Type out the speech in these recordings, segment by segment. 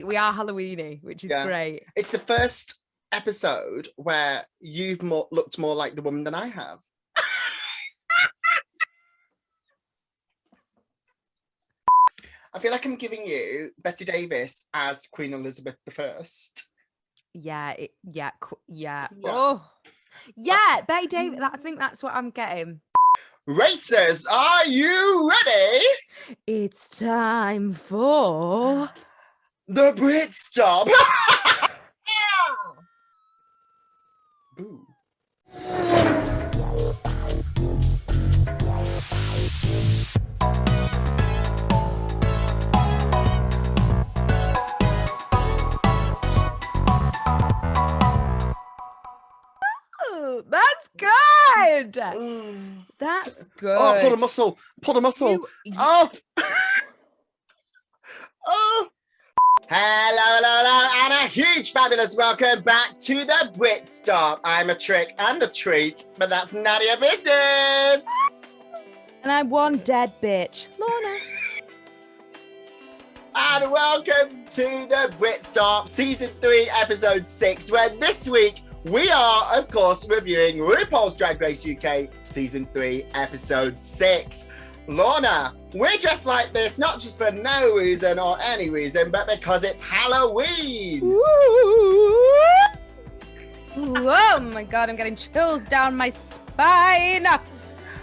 We are Halloweeny, which is great. It's the first episode where you've looked more like the woman than I have. I feel like I'm giving you Betty Davis as Queen Elizabeth I. Yeah. Oh, yeah, Betty Davis. I think that's what I'm getting. Racers, are you ready? It's time for the Brit Stop. Boo. That's good. That's good. Oh, pull a muscle. Pull a muscle. Oh. Oh. Hello, and a huge fabulous welcome back to the Brit Stop. I'm a trick and a treat, but that's Nadia Business. And I'm one dead bitch, Lorna. And welcome to the Brit Stop, Season 3, Episode 6, where this week we are, of course, reviewing RuPaul's Drag Race UK Season 3, Episode 6. Lorna, we're dressed like this not just for no reason or any reason, but because it's Halloween. Oh my God, I'm getting chills down my spine.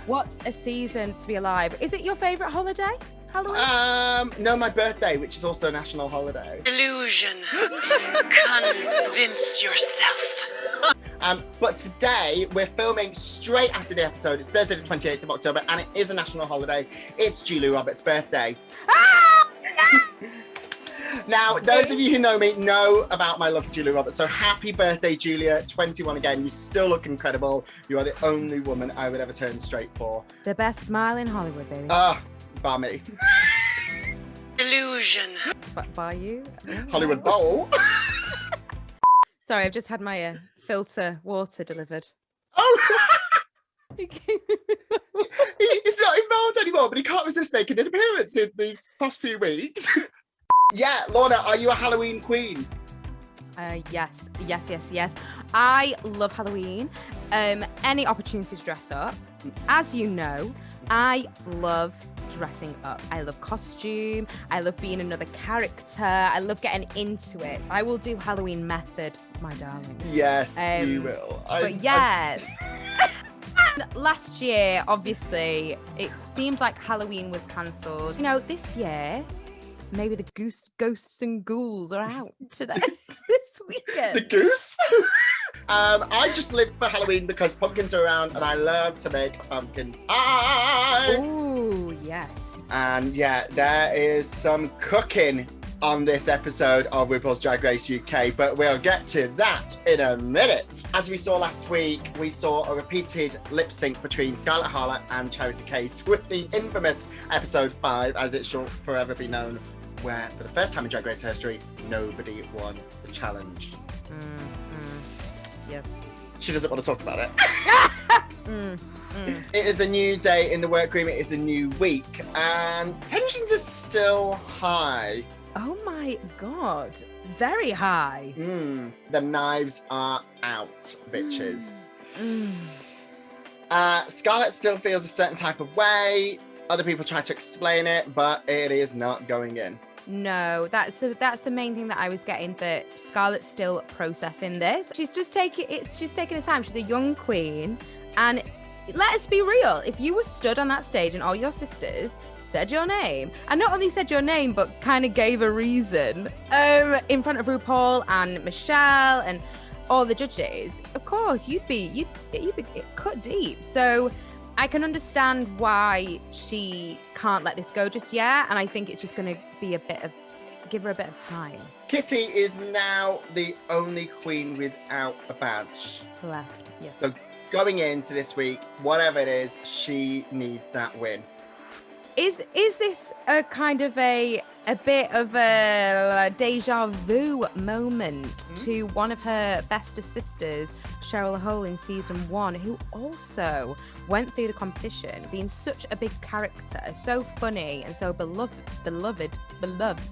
What a season to be alive. Is it your favourite holiday, Halloween? No, my birthday, which is also a national holiday. Illusion. Convince yourself. But today we're filming straight after the episode. It's Thursday the 28th of October and it is a national holiday. It's Julie Roberts' birthday. Ah! Now, those of you who know me know about my love for Julia Roberts. So happy birthday, Julia. 21 again. You still look incredible. You are the only woman I would ever turn straight for. The best smile in Hollywood, baby. Bar me. Illusion. By you? Hollywood Bowl. Sorry, I've just had my filter water delivered. Oh! He's not involved anymore, but he can't resist making an appearance in these past few weeks. Yeah, Lorna, are you a Halloween queen? Yes. I love Halloween. Any opportunity to dress up. As you know, I love dressing up. I love costume. I love being another character. I love getting into it. I will do Halloween method, my darling. Yes, you will. But yeah. Last year, obviously, it seemed like Halloween was cancelled. You know, this year, maybe the ghosts and ghouls are out today. This weekend. The goose? I just live for Halloween because pumpkins are around and I love to make a pumpkin pie. Ooh, yes. And yeah, there is some cooking on this episode of RuPaul's Drag Race UK, but we'll get to that in a minute. As we saw last week, we saw a repeated lip sync between Scarlett Harlot and Charity Case with the infamous episode 5, as it shall forever be known, where for the first time in Drag Race history, nobody won the challenge. Yes. She doesn't want to talk about it. It is a new day in the workroom. It is a new week, and tensions are still high. Oh my God, very high. The knives are out, bitches. Scarlett still feels a certain type of way. Other people try to explain it, but it is not going in. No, that's the main thing that I was getting, that Scarlett's still processing this. She's taking her time. She's a young queen, and let us be real. If you were stood on that stage and all your sisters said your name, and not only said your name but kind of gave a reason in front of RuPaul and Michelle and all the judges, of course you'd be cut deep. So I can understand why she can't let this go just yet, and I think it's just going to be give her a bit of time. Kitty is now the only queen without a badge. Left, yes. So going into this week, whatever it is, she needs that win. Is this a kind of a bit of a deja vu moment to one of her bestest sisters, Cheryl Hole, in season 1, who also went through the competition being such a big character, so funny and so beloved beloved,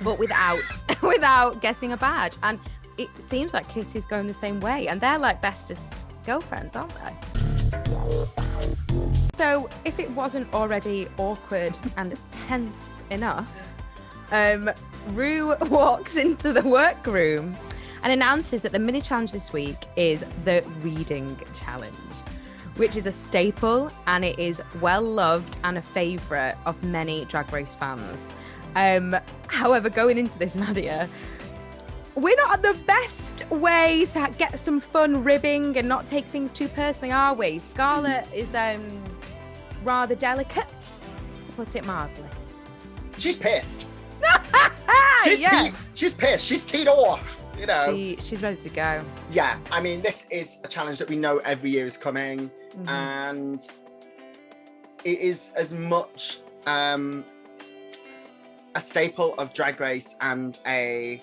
but without getting a badge. And it seems like Kitty's going the same way, and they're like bestest girlfriends, aren't they? So if it wasn't already awkward and tense enough, Ru walks into the workroom and announces that the mini challenge this week is the reading challenge, which is a staple, and it is well loved and a favourite of many Drag Race fans. However, going into this, Nadia, we're not at the best way to get some fun ribbing and not take things too personally, are we? Scarlett is rather delicate, to put it mildly. She's pissed. Yeah. She's pissed. She's teed off. You know. She's ready to go. Yeah, I mean, this is a challenge that we know every year is coming, and it is as much a staple of Drag Race and a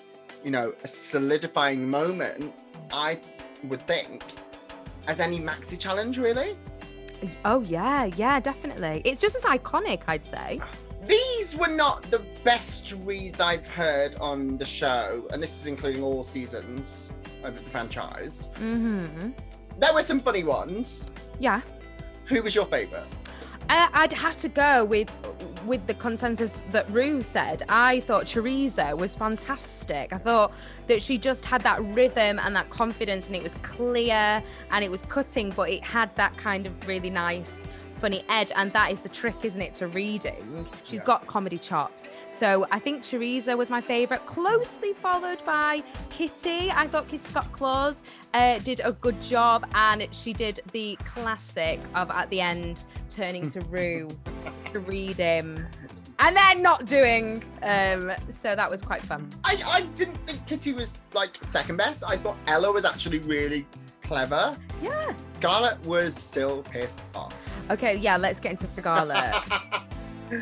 solidifying moment, I would think, as any maxi challenge, really. Oh yeah, definitely. It's just as iconic, I'd say. These were not the best reads I've heard on the show, and this is including all seasons of the franchise. There were some funny ones. Yeah. Who was your favourite? I'd have to go with the consensus that Ru said. I thought Teresa was fantastic. I thought that she just had that rhythm and that confidence, and it was clear and it was cutting, but it had that kind of really nice, funny edge. And that is the trick, isn't it, to reading? She's got comedy chops. So I think Teresa was my favourite, closely followed by Kitty. I thought Kitty Scott Claus did a good job, and she did the classic of at the end turning to Ru to read him and then not doing. So that was quite fun. I didn't think Kitty was like second best. I thought Ella was actually really clever. Yeah. Scarlett was still pissed off. Okay, yeah, let's get into Scarlett.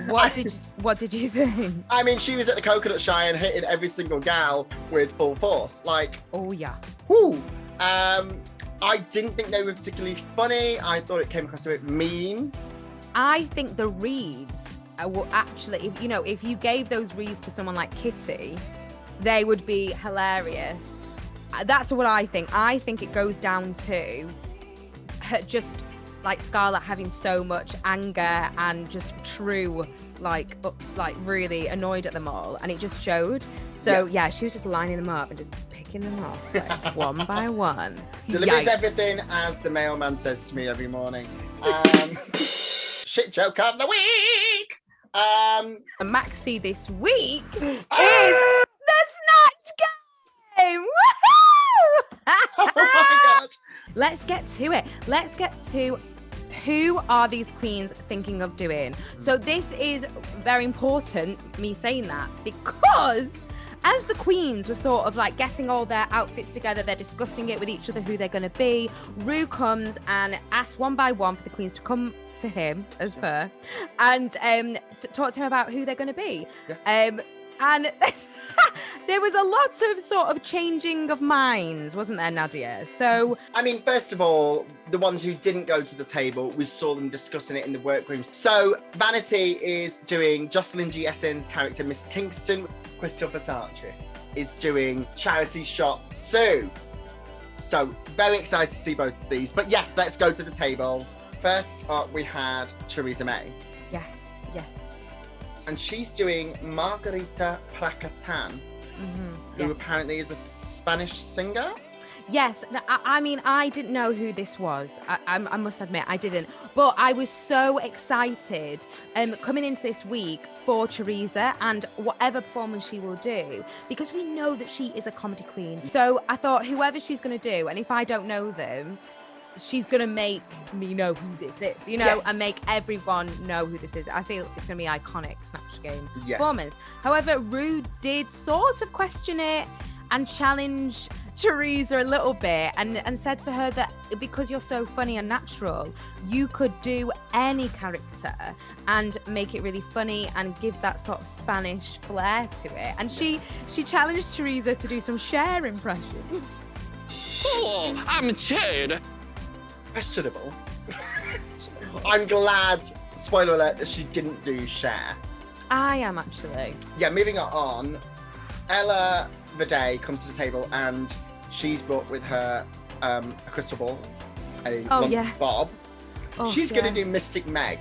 What did you think? I mean, she was at the Coconut Shy and hitting every single gal with full force. Like, oh yeah. Whoo. I didn't think they were particularly funny. I thought it came across a bit mean. I think the reads were actually, if you gave those reads to someone like Kitty, they would be hilarious. That's what I think. I think it goes down to her just like Scarlett having so much anger and just true, like really annoyed at them all, and it just showed. So yeah, she was just lining them up and just picking them off like, one by one. Delivers everything, as the mailman says to me every morning. Shit joke of the week. Maxi this week is the Snatch Game. Woohoo! Oh my god. Let's get to it. Let's get to who are these queens thinking of doing. So this is very important, me saying that, because as the queens were sort of like getting all their outfits together, they're discussing it with each other who they're going to be. Ru comes and asks one by one for the queens to come to him, as per, and to talk to him about who they're going to be. Yeah. And there was a lot of sort of changing of minds, wasn't there, Nadia? So, I mean, first of all, the ones who didn't go to the table, we saw them discussing it in the workrooms. So Vanity is doing Jocelyn G. Essen's character, Miss Kingston. Crystal Versace is doing Charity Shop Sue. So very excited to see both of these. But yes, let's go to the table. First up, we had Theresa May. Yeah, yes. And she's doing Margarita Pracatan, who apparently is a Spanish singer. Yes, I mean, I didn't know who this was. I must admit, I didn't. But I was so excited coming into this week for Teresa and whatever performance she will do, because we know that she is a comedy queen. So I thought whoever she's going to do, and if I don't know them, she's going to make me know who this is, yes, and make everyone know who this is. I feel it's going to be iconic Snatch Game performance. However, Ru did sort of question it and challenge Teresa a little bit and said to her that because you're so funny and natural, you could do any character and make it really funny and give that sort of Spanish flair to it. And she challenged Teresa to do some Cher impressions. Oh, I'm Chad. Questionable. I'm glad, spoiler alert, that she didn't do Cher. I am actually. Yeah, moving on. Ella Vidae comes to the table and she's brought with her a crystal ball, a lump bob. Oh, She's going to do Mystic Meg.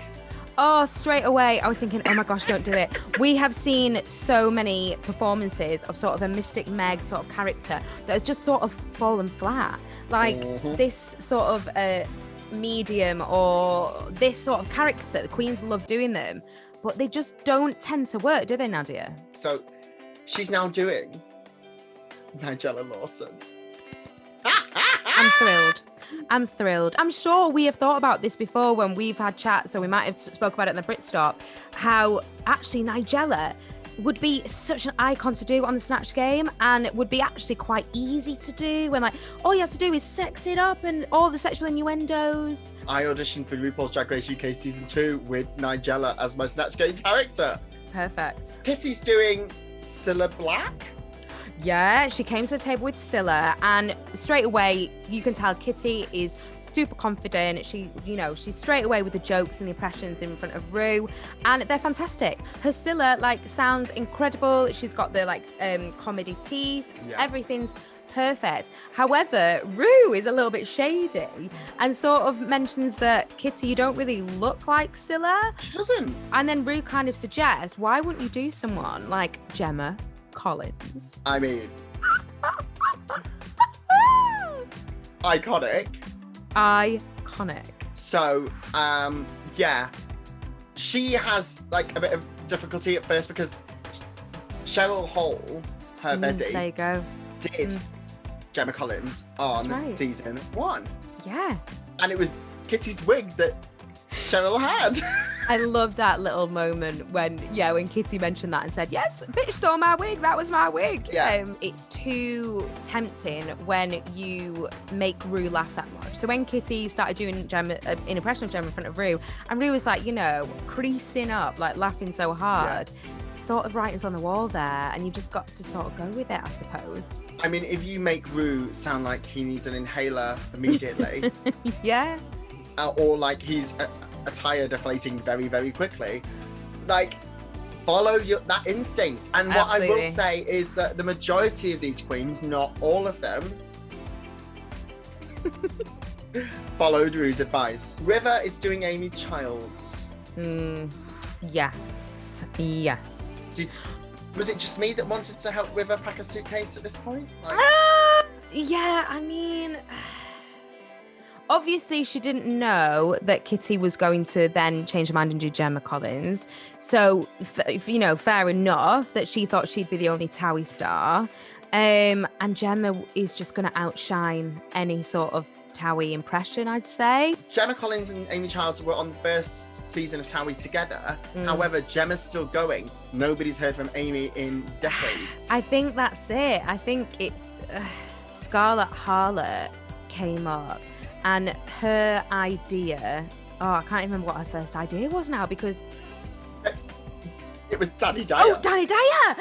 Oh, straight away, I was thinking, oh my gosh, don't do it. We have seen so many performances of sort of a Mystic Meg sort of character that has just sort of fallen flat. Like this sort of medium or this sort of character, the queens love doing them, but they just don't tend to work, do they, Nadia? So she's now doing Nigella Lawson. I'm thrilled. I'm thrilled. I'm sure we have thought about this before when we've had chats, so we might have spoke about it in the Brit Stop, how actually Nigella would be such an icon to do on the Snatch Game, and it would be actually quite easy to do when like all you have to do is sex it up and all the sexual innuendos. I auditioned for RuPaul's Drag Race UK Season 2 with Nigella as my Snatch Game character. Perfect. Kitty's doing Cilla Black. Yeah, she came to the table with Cilla, and straight away you can tell Kitty is super confident. She's straight away with the jokes and the impressions in front of Ru, and they're fantastic. Her Cilla sounds incredible. She's got the comedy teeth. Yeah. Everything's perfect. However, Ru is a little bit shady and sort of mentions that Kitty, you don't really look like Cilla. She doesn't. And then Ru kind of suggests, why wouldn't you do someone like Gemma Collins? I mean, iconic. So, yeah, she has a bit of difficulty at first because Cheryl Hall, her Bessie, there you go, did Gemma Collins on season 1. Yeah, and it was Kitty's wig that Cheryl had. I love that little moment when Kitty mentioned that and said, yes, bitch stole my wig, that was my wig. Yeah. It's too tempting when you make Ru laugh that much. So when Kitty started doing Gemma, an impression of Gemma in front of Ru, and Ru was creasing up, laughing so hard, sort of writing's on the wall there, and you just got to sort of go with it, I suppose. I mean, if you make Ru sound like he needs an inhaler immediately. Yeah. Or he's a tire deflating very, very quickly. Follow that instinct. And what I will say is that the majority of these queens, not all of them, followed Ru's advice. River is doing Amy Childs. Yes. Was it just me that wanted to help River pack a suitcase at this point? Yeah, I mean, obviously she didn't know that Kitty was going to then change her mind and do Gemma Collins. So, fair enough that she thought she'd be the only Towie star. And Gemma is just going to outshine any sort of Towie impression, I'd say. Gemma Collins and Amy Childs were on the first season of Towie together. However, Gemma's still going. Nobody's heard from Amy in decades. I think that's it. I think it's Scarlett Harlot came up, and her idea, I can't remember what her first idea was now, because it was Danny Dyer. Oh, Danny Dyer!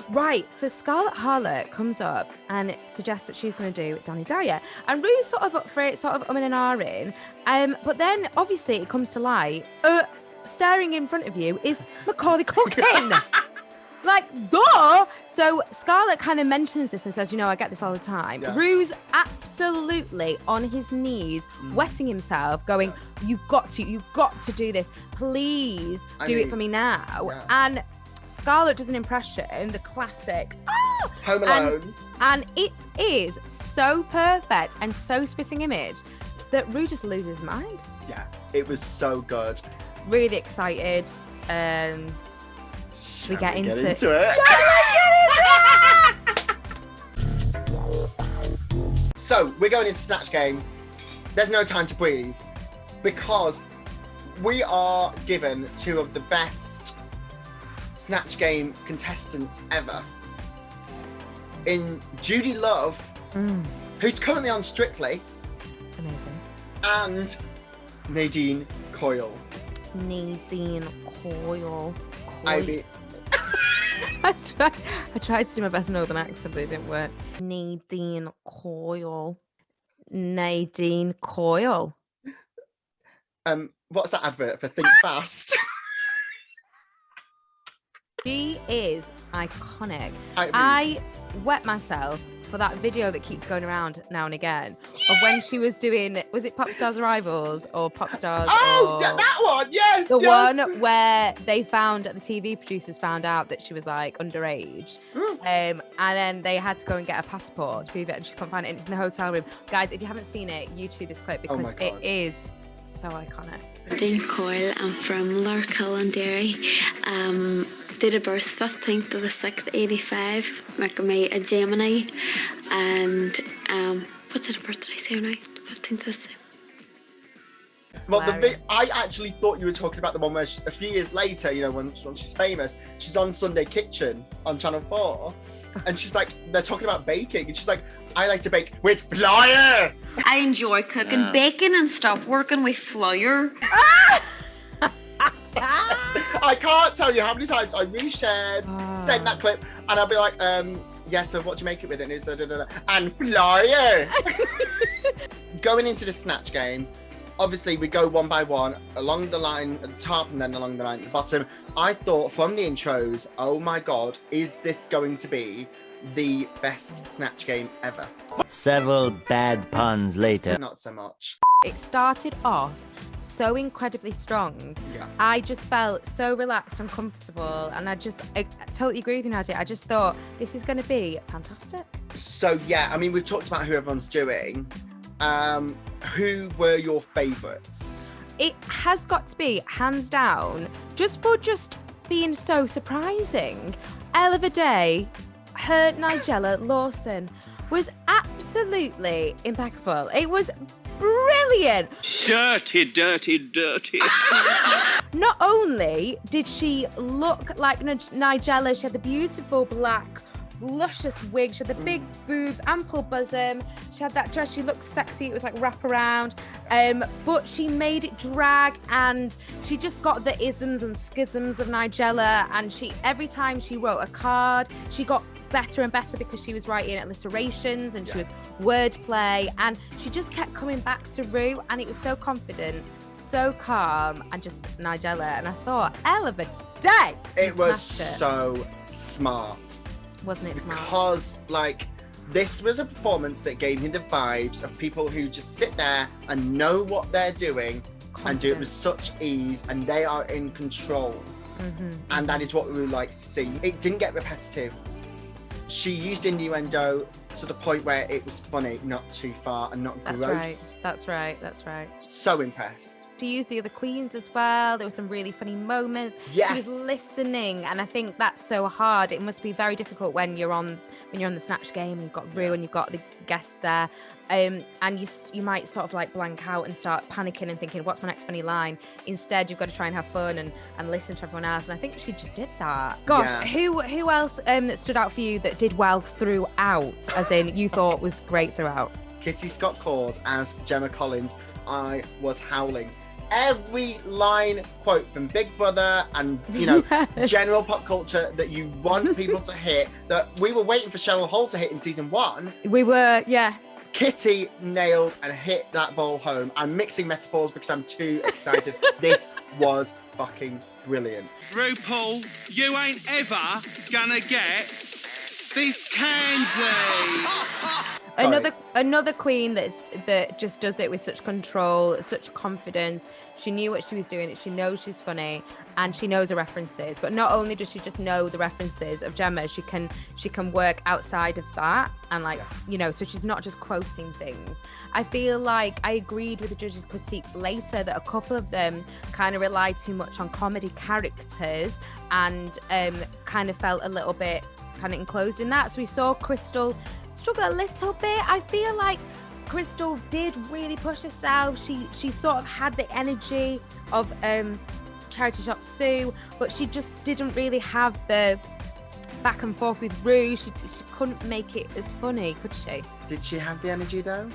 Right, so Scarlett Harlot comes up and suggests that she's going to do Danny Dyer. And Ru's sort of up for it, sort of umming and ahhing. But then, obviously, it comes to light. Staring in front of you is Macaulay Culkin. Duh! So Scarlett kind of mentions this and says, I get this all the time. Yeah. Ru's absolutely on his knees, wetting himself, going, you've got to do this. Please do it for me now. Yeah. And Scarlett does an impression, the classic, Home Alone. And it is so perfect and so spitting image that Ru just loses his mind. Yeah, it was so good. Really excited. Should we get into it? So we're going into Snatch Game. There's no time to breathe because we are given two of the best Snatch Game contestants ever. In Judy Love, who's currently on Strictly. Amazing. And Nadine Coyle. I tried to do my best northern accent, but it didn't work. Nadine Coyle. What's that advert for Think Fast? She is iconic. I mean- I wet myself for that video that keeps going around now and again of when she was doing, was it Pop Stars Rivals or Pop Stars? Oh, or yeah, that one, yes. the yes. one where they found, the TV producers found out that she was like underage. And then they had to go and get a passport to prove it, and she couldn't find it. And it's in the hotel room. Guys, if you haven't seen it, YouTube this clip because my it God. is so iconic. Jane Coyle, I'm from Larkill and Derry. Date of birth 15th of the 6th, 85. Making me a Gemini. And what date of birth did I say now? 15th of the 6th. Well, the Hilarious. I actually thought you were talking about the one where a few years later, you know, when she's famous, she's on Sunday Kitchen on Channel 4, and she's like, they're talking about baking, and she's like, I like to bake with flour. I enjoy cooking bacon and stop working with flour. I can't tell you how many times I reshared, sent that clip, and I'll be like, yeah, so what do you make it with? And it's and flour. Going into the Snatch game, obviously we go one by one along the line at the top and then along the line at the bottom. I thought from the intros, oh my God, is this going to be the best Snatch game ever? Several bad puns later. Not so much. It started off so incredibly strong. Yeah. I just felt so relaxed and comfortable, and I totally agree with you, Nadia. I just thought this is going to be fantastic. So yeah, I mean, we've talked about who everyone's doing. Who were your favourites? It has got to be, hands down, just for being so surprising. Elle of a Day, her Nigella Lawson was absolutely impeccable. It was brilliant. Dirty, dirty, dirty. Not only did she look like Nigella, she had the beautiful black luscious wig, she had the big boobs, ample bosom, she had that dress, she looked sexy, it was like wraparound, but she made it drag, and she just got the isms and schisms of Nigella, and she, every time she wrote a card, she got better and better because she was writing alliterations and she was wordplay, and she just kept coming back to Ru, and it was so confident, so calm, and just Nigella. And I thought, Elle of a Day! It was Smashed it. so smart. Wasn't it smart? Because, like, this was a performance that gave me the vibes of people who just sit there and know what they're doing and do it with such ease, and they are in control. And that is what we would like to see. It didn't get repetitive. She used innuendo to the point where it was funny, not too far, and not That's gross. right. That's right. So impressed. She used the other queens as well. There were some really funny moments. Yes. She was listening, and I think that's so hard. It must be very difficult when you're on the Snatch game and you've got Ru and you've got the guests there, and you might sort of like blank out and start panicking and thinking, what's my next funny line? Instead, you've got to try and have fun and listen to everyone else. And I think she just did that. Gosh, Yeah. who else stood out for you that did well throughout? As in, you thought was great throughout? Kitty Scott-Claus as Gemma Collins. I was howling. Every line quote from Big Brother and, you know, Yes. general pop culture that you want people to hit, that we were waiting for Cheryl Hole to hit in season 1. We were, yeah. Kitty nailed and hit that ball home. I'm mixing metaphors because I'm too excited. This was fucking brilliant. RuPaul, you ain't ever gonna get this candy. Sorry. Another queen that just does it with such control, such confidence. She knew what she was doing. She knows she's funny, and she knows the references. But not only does she just know the references of Gemma, she can work outside of that, and like, you know, so she's not just quoting things. I feel like I agreed with the judges' critiques later that a couple of them kind of relied too much on comedy characters and kind of felt a little bit kind of enclosed in that. So we saw Crystal struggle a little bit. I feel like Crystal did really push herself. She sort of had the energy of Charity Shop Sue, but she just didn't really have the back and forth with Ru. She couldn't make it as funny, could she? Did she have the energy though?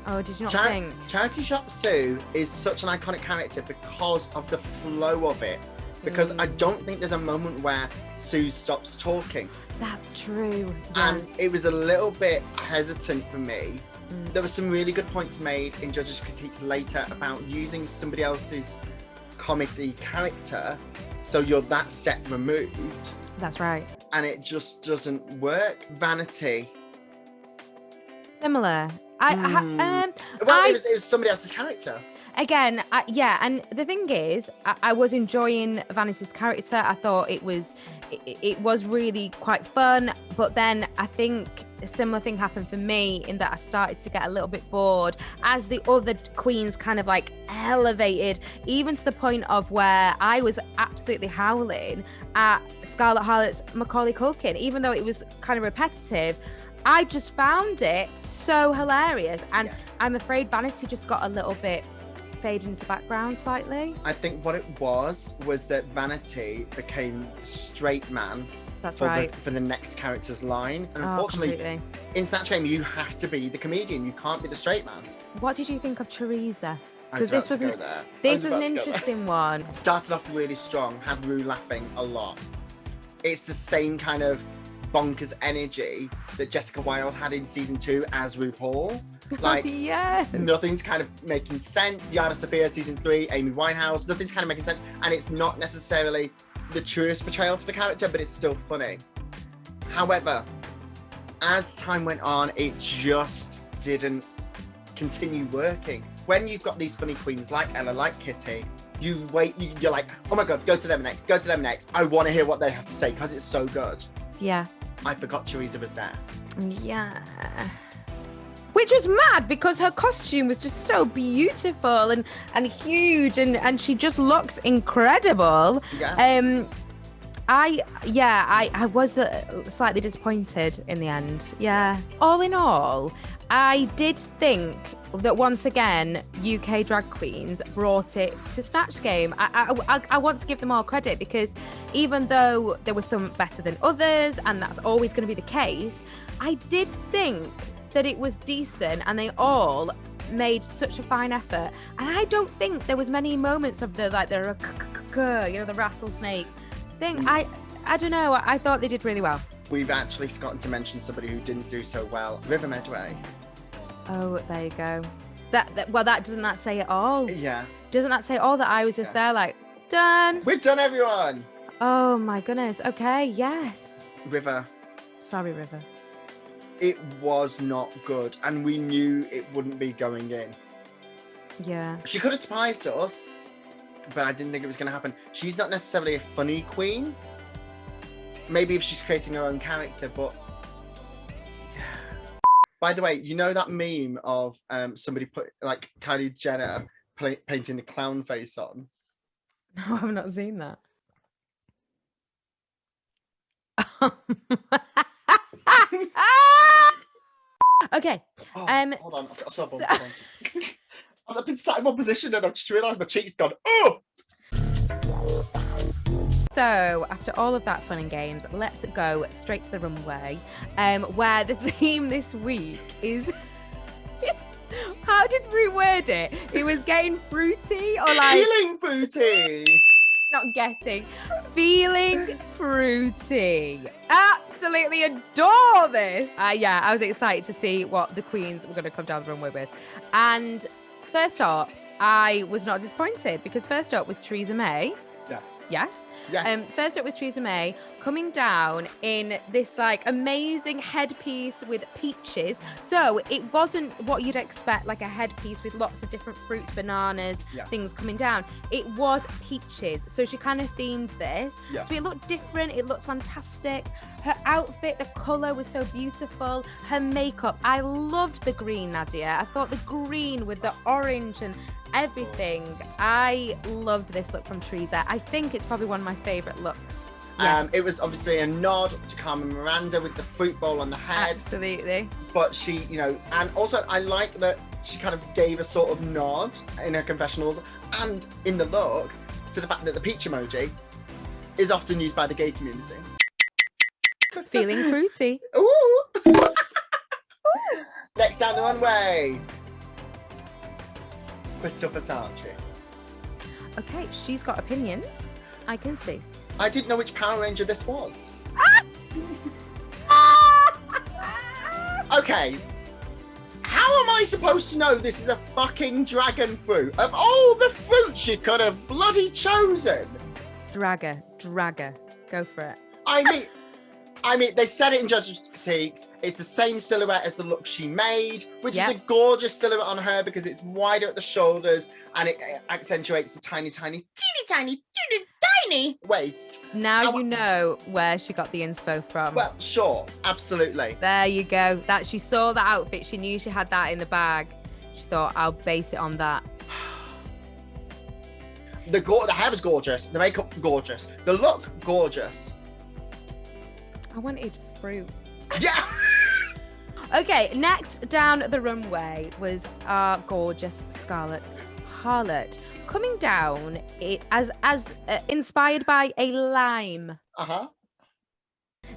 Oh, did you not think? Charity Shop Sue is such an iconic character because of the flow of it. Because I don't think there's a moment where Sue stops talking. That's true. And it was a little bit hesitant for me. There were some really good points made in judges' critiques later about using somebody else's comedy character, so you're that step removed. That's right. And it just doesn't work. Vanity. Similar. It was somebody else's character. Again, and the thing is, I was enjoying Vanity's character. I thought it was really quite fun, but then I think a similar thing happened for me in that I started to get a little bit bored as the other queens kind of like elevated, even to the point of where I was absolutely howling at Scarlett Harlot's Macaulay Culkin, even though it was kind of repetitive. I just found it so hilarious, and I'm afraid Vanity just got a little bit fade into the background slightly. I think what it was that Vanity became the straight man. That's right. For the next character's line. And unfortunately, completely. In Snatch Game, you have to be the comedian. You can't be the straight man. What did you think of Teresa? Because this was an interesting one. Started off really strong, had Rue laughing a lot. It's the same kind of bonkers energy that Jessica Wilde had in season 2 as RuPaul. Like, yes. Nothing's kind of making sense. Yana Sophia, season 3, Amy Winehouse, nothing's kind of making sense. And it's not necessarily the truest portrayal to the character, but it's still funny. However, as time went on, it just didn't continue working. When you've got these funny queens like Ella, like Kitty, you're like, oh my God, go to them next. I want to hear what they have to say because it's so good. Yeah. I forgot Teresa was there. Yeah. Which was mad because her costume was just so beautiful and huge and she just looked incredible. Yeah. I was slightly disappointed in the end. Yeah. All in all, I did think that once again, UK drag queens brought it to Snatch Game. I want to give them all credit because even though there were some better than others, and that's always going to be the case, I did think that it was decent and they all made such a fine effort. And I don't think there was many moments of the rattlesnake thing. I don't know. I thought they did really well. We've actually forgotten to mention somebody who didn't do so well. River Medway. Oh, there you go. That doesn't that say it all? Yeah. Doesn't that say all that I was just there like, done? We've done everyone. Oh my goodness. Okay, yes. River. Sorry, River. It was not good, and we knew it wouldn't be going in. Yeah. She could have surprised us, but I didn't think it was going to happen. She's not necessarily a funny queen. Maybe if she's creating her own character, but... By the way, you know that meme of somebody put, like, Kylie Jenner painting the clown face on? No, I've not seen that. Okay. Oh, hold on, I've got a sub on. Hold on. I've been sat in one position and I've just realised my cheek's gone, oh! So, after all of that fun and games, let's go straight to the runway, where the theme this week is... How did we word it? It was getting fruity or like... Feeling fruity! Not getting. Feeling fruity. Absolutely adore this. Yeah, I was excited to see what the queens were going to come down the runway with. And first up, I was not disappointed because first up was Theresa May. Yes. First up was Theresa May coming down in this like amazing headpiece with peaches. So it wasn't what you'd expect, like a headpiece with lots of different fruits, bananas, things coming down. It was peaches. So she kind of themed this. Yeah. So it looked different. It looked fantastic. Her outfit, the colour was so beautiful. Her makeup, I loved the green, Nadia. I thought the green with the orange and everything. I loved this look from Theresa. I think it's probably one of my favourite looks. Yes. It was obviously a nod to Carmen Miranda with the fruit bowl on the head. Absolutely. But she, and also I like that she kind of gave a sort of nod in her confessionals and in the look to the fact that the peach emoji is often used by the gay community. Feeling fruity. Ooh! Next down the runway. Crystal Versace. Okay, she's got opinions. I can see. I didn't know which Power Ranger this was. Okay. How am I supposed to know this is a fucking dragon fruit? Of all the fruits you could have bloody chosen. Dragger. Go for it. I mean, they said it in judges' critiques. It's the same silhouette as the look she made, which is Yep. a gorgeous silhouette on her because it's wider at the shoulders and it accentuates the tiny waist. Now you know where she got the inspo from. Well, sure, absolutely. There you go. That she saw the outfit. She knew she had that in the bag. She thought, I'll base it on that. The hair was gorgeous. The makeup gorgeous. The look gorgeous. I wanted fruit. Yeah. Okay, next down the runway was our gorgeous Scarlet Harlot, coming down as inspired by a lime.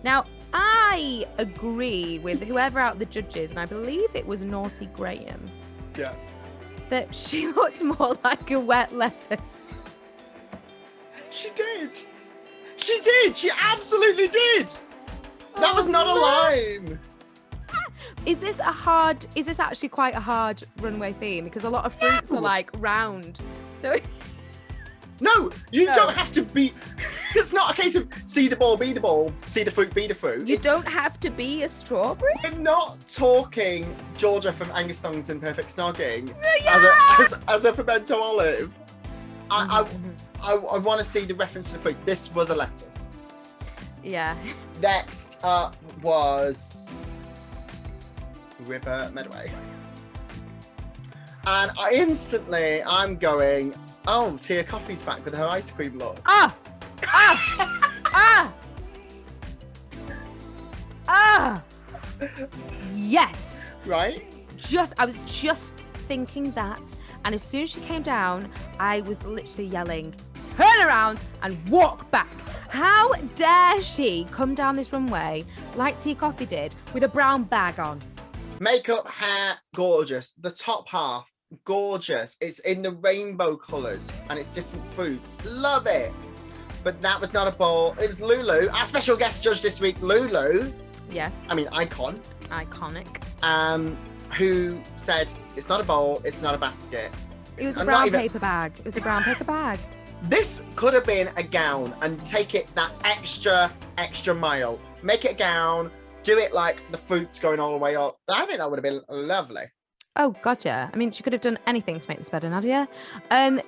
Now, I agree with whoever out the judges, and I believe it was Naughty Graham. Yeah. That she looked more like a wet lettuce. She did. She absolutely did. That was not a lime. Is this actually quite a hard runway theme? Because a lot of fruits are like round. So no, you don't have to be. It's not a case of see the ball, be the ball, see the fruit, be the fruit. You don't have to be a strawberry. We're not talking Georgia from Angus Thongs and Perfect Snogging as a pimento olive. I want to see the reference to the fruit. This was a lettuce. Yeah. Next up was River Medway. And I'm going, oh, Tia Coffee's back with her ice cream look. Yes. Right? I was just thinking that. And as soon as she came down, I was literally yelling, turn around and walk back. How dare she come down this runway like Tia Coffee did with a brown bag on? Makeup, hair, gorgeous. The top half, gorgeous. It's in the rainbow colours and it's different fruits. Love it. But that was not a bowl. It was Lulu. Our special guest judge this week, Lulu. Yes. I mean, iconic. Who said, it's not a bowl, it's not a basket. It was a brown paper bag. It was a brown paper bag. This could have been a gown and take it that extra mile. Make it a gown, do it like the fruit's going all the way up. I think that would have been lovely. Oh, gotcha. I mean, she could have done anything to make this better, Nadia. Yeah,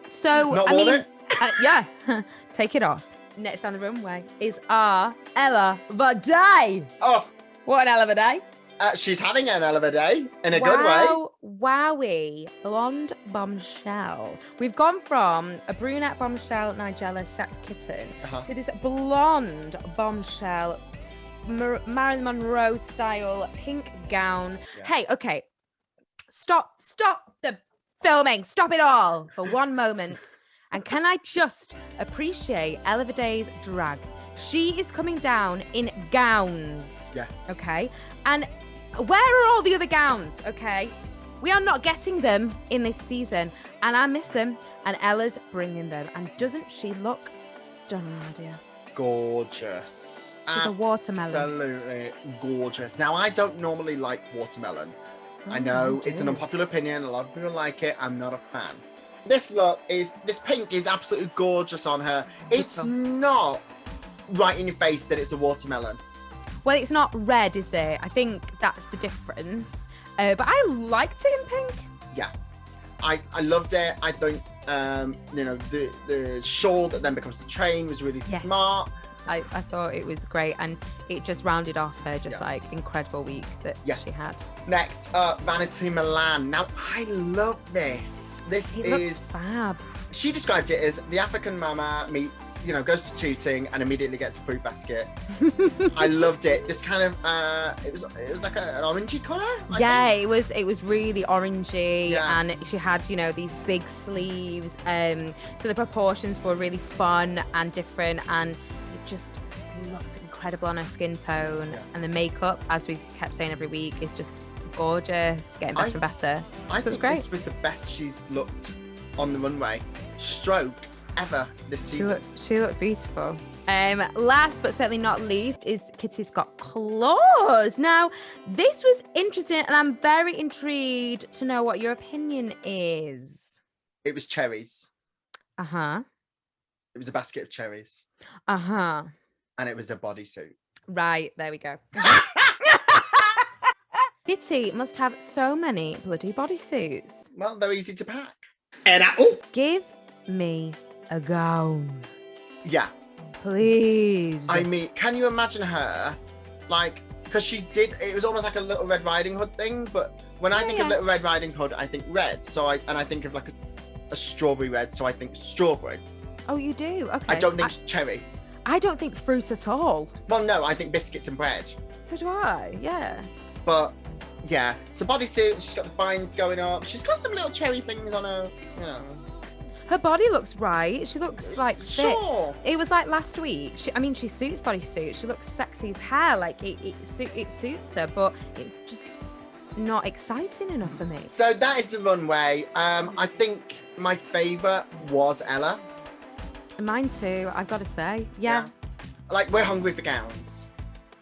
take it off. Next on the runway is our Ella Vaday. Oh, what an Ella Vaday. She's having an hell of a day in a good way. Wowie, blonde bombshell. We've gone from a brunette bombshell Nigella sex kitten to this blonde bombshell Marilyn Monroe style pink gown. Yeah. Hey, okay, stop the filming. Stop it all for one moment. And can I just appreciate Ella Vaday's drag? She is coming down in gowns. Yeah. Okay. And where are all the other gowns? Okay. We are not getting them in this season. And I miss them. And Ella's bringing them. And doesn't she look stunning, Nadia? Gorgeous. She's a watermelon. Absolutely gorgeous. Now, I don't normally like watermelon. I know it's an unpopular opinion. A lot of people like it. I'm not a fan. This pink is absolutely gorgeous on her. It's not right in your face that it's a watermelon. Well, it's not red, is it? I think that's the difference. But I liked it in pink. Yeah, I loved it. I think the shawl that then becomes the train was really smart. I thought it was great, and it just rounded off her incredible week that she had. Next up, Vanity Milan. Now, I love this. This is fab. She described it as the African mama meets, goes to tooting and immediately gets a fruit basket. I loved it. This kind of, it was like an orangey colour. It was really orangey, and she had, these big sleeves. So the proportions were really fun and different, and it just looked incredible on her skin tone. Yeah. And the makeup, as we've kept saying every week, is just gorgeous, getting better and better. I think this was the best she's looked on the runway stroke ever this season. She looked beautiful. Last but certainly not least is Kitty's Got Claws. Now, this was interesting, and I'm very intrigued to know what your opinion is. It was cherries. Uh-huh. It was a basket of cherries. Uh-huh. And it was a bodysuit. Right, there we go. Kitty must have so many bloody bodysuits. Well, they're easy to pack. Give me a gown. Yeah. Please. I mean, can you imagine her, like, because she did, it was almost like a Little Red Riding Hood thing, but when I think of Little Red Riding Hood, I think red, I think of like a strawberry red, so I think strawberry. Oh, you do? Okay. I don't think cherry. I don't think fruit at all. Well, no, I think biscuits and bread. So do I, yeah. But, yeah, so bodysuit, she's got the vines going up, she's got some little cherry things on her, you know. Her body looks right. She looks like fit. Sure. It was like last week. She suits bodysuit. She looks sexy as hell. Like it suits her, but it's just not exciting enough for me. So that is the runway. I think my favourite was Ella. Mine too, I've got to say. Yeah. Like, we're hungry for gowns.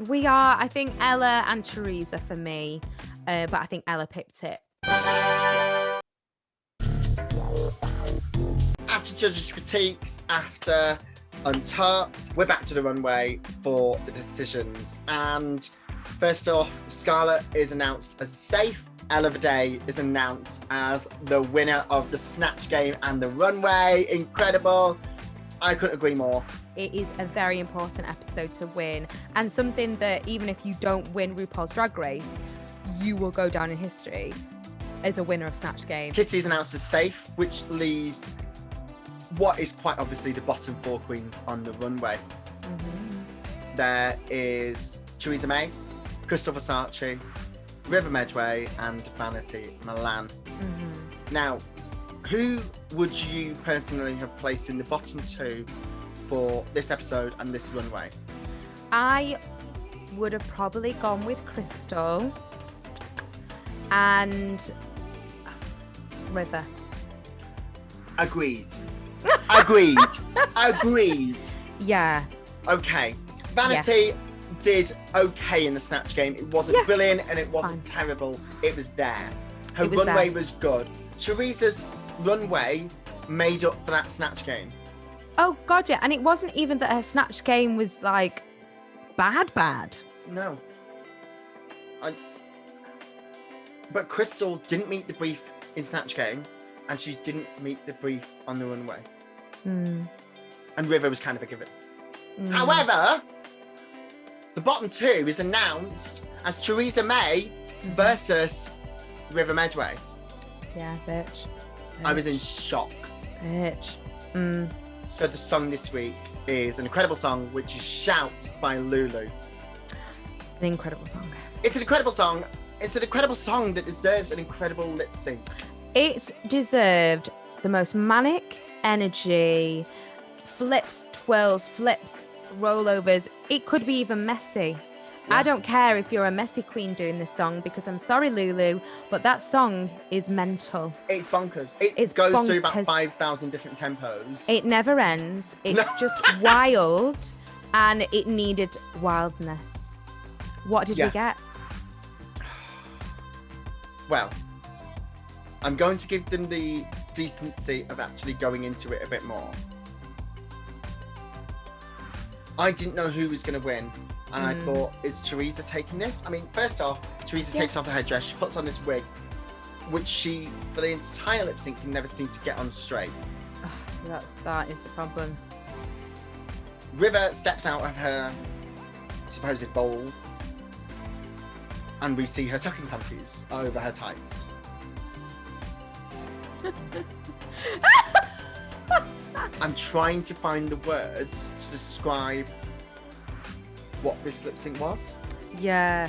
We are. I think Ella and Teresa for me, but I think Ella picked it. After judges' critiques, after Untucked, we're back to the runway for the decisions. And first off, Scarlett is announced as safe. Ella Vidae is announced as the winner of the Snatch Game and the runway. Incredible. I couldn't agree more. It is a very important episode to win, and something that even if you don't win RuPaul's Drag Race, you will go down in history as a winner of Snatch Game. Kitty is announced as safe, which leaves what is quite obviously the bottom four queens on the runway. Mm-hmm. There is Theresa May, Crystal Versace, River Medway, and Vanity Milan. Mm-hmm. Now, who would you personally have placed in the bottom two for this episode and this runway? I would have probably gone with Crystal and River. Agreed. Agreed. Yeah. Okay. Vanity did okay in the Snatch Game. It wasn't brilliant and it wasn't terrible. It was there. Her runway was good. Teresa's runway made up for that Snatch Game. Oh God, yeah. And it wasn't even that her Snatch Game was like bad. No. But Crystal didn't meet the brief in Snatch Game, and she didn't meet the brief on the runway. And River was kind of a given. However, the bottom two is announced as Theresa May versus River Medway. Yeah, bitch. I was in shock. Bitch. So the song this week is an incredible song, which is Shout by Lulu. An incredible song. It's an incredible song. It's an incredible song that deserves an incredible lip sync. It deserved the most manic energy, flips, twirls, flips, rollovers. It could be even messy. Yeah. I don't care if you're a messy queen doing this song, because I'm sorry, Lulu, but that song is mental. It's bonkers. It goes through about 5,000 different tempos. It never ends. It's just wild, and it needed wildness. What did we get? Well, I'm going to give them the decency of actually going into it a bit more. I didn't know who was going to win, and I thought, is Teresa taking this? I mean, first off, Teresa takes off her headdress, she puts on this wig, which she, for the entire lip sync, never seemed to get on straight. That is the problem. River steps out of her supposed bowl, and we see her tucking panties over her tights. I'm trying to find the words to describe what this lip sync was. Yeah.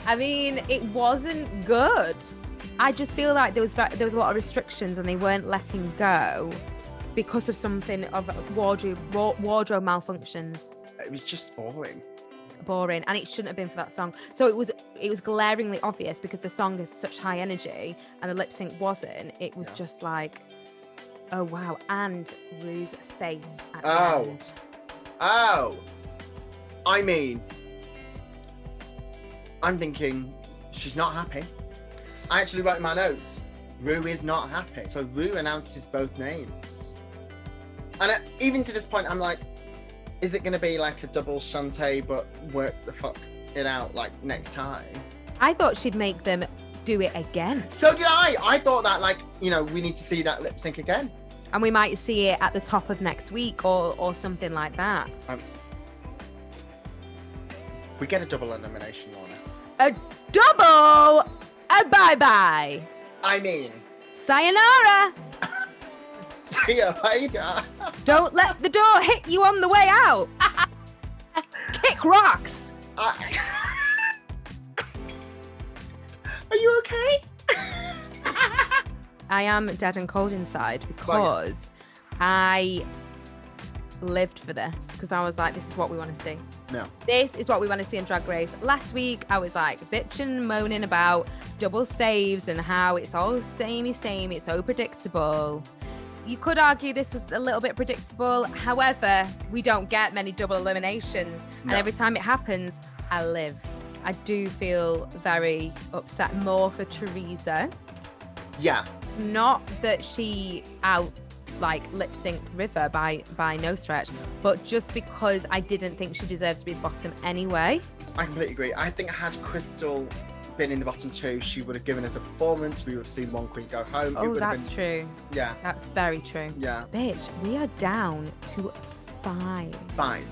I mean, it wasn't good. I just feel like there was a lot of restrictions, and they weren't letting go because of something of wardrobe malfunctions. It was just boring, and it shouldn't have been for that song. So it was glaringly obvious, because the song is such high energy and the lip sync wasn't. It was just like, Oh, wow. And Ru's face at the Oh. end. Oh. I mean, I'm thinking she's not happy. I actually wrote in my notes, Ru is not happy. So Ru announces both names. And even to this point, I'm like, is it going to be like a double Shantae, but work the fuck it out like next time? I thought she'd make them do it again. So did I. I thought that, like, you know, we need to see that lip sync again. And we might see it at the top of next week or something like that. We get a double elimination, Lorna. A double! A bye-bye. I mean, Sayonara. see you later. Don't let the door hit you on the way out. Kick rocks. Are you okay? I am dead and cold inside because I lived for this, because I was like, this is what we want to see. No. This is what we want to see in Drag Race. Last week, I was like bitching and moaning about double saves and how it's all samey, it's so predictable. You could argue this was a little bit predictable. However, we don't get many double eliminations. No. And every time it happens, I live. I do feel very upset more for Teresa. Yeah. Not that she lip synced River by no stretch, but just because I didn't think she deserved to be the bottom anyway. I completely agree. I think had Crystal been in the bottom two, she would have given us a performance. We would have seen one queen go home. Oh, that's true. Yeah. That's very true. Yeah. Bitch, we are down to 5. Fine.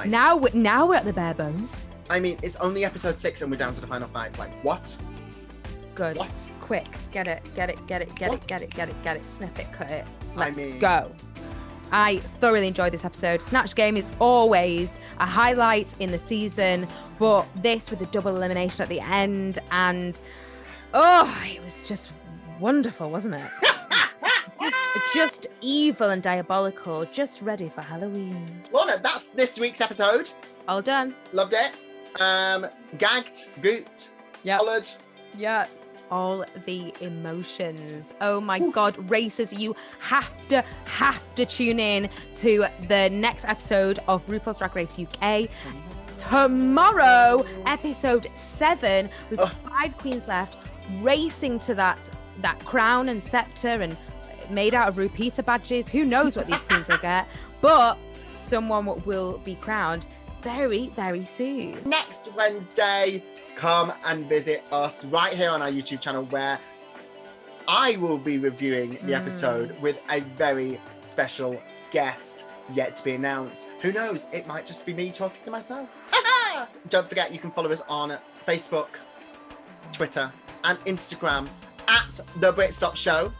Now we're at the bare bones. I mean, it's only episode 6 and we're down to the final 5. Like, what? Good. What? Quick. Get it. Snip it, cut it. Let's mean- go. I thoroughly enjoyed this episode. Snatch Game is always a highlight in the season, but this with the double elimination at the end, and it was just wonderful, wasn't it? just evil and diabolical, just ready for Halloween. Lorna, that's this week's episode. All done. Loved it. Gagged, gooped, collared. Yeah. All the emotions. Oh my God, racers, you have to tune in to the next episode of RuPaul's Drag Race UK. Tomorrow, episode 7, with 5 queens left, racing to that crown and scepter and made out of RuPeter badges. Who knows what these queens will get, but someone will be crowned very, very soon. Next Wednesday, come and visit us right here on our YouTube channel, where I will be reviewing the episode with a very special guest yet to be announced. Who knows? It might just be me talking to myself. Don't forget, you can follow us on Facebook, Twitter, and Instagram at The Brit Stop Show.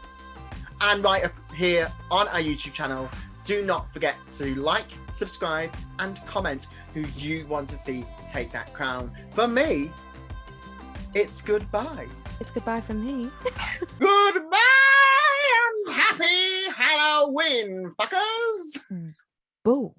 And right here on our YouTube channel, do not forget to like, subscribe, and comment who you want to see take that crown. For me, it's goodbye. It's goodbye from me. Goodbye and happy Halloween, fuckers! Boo.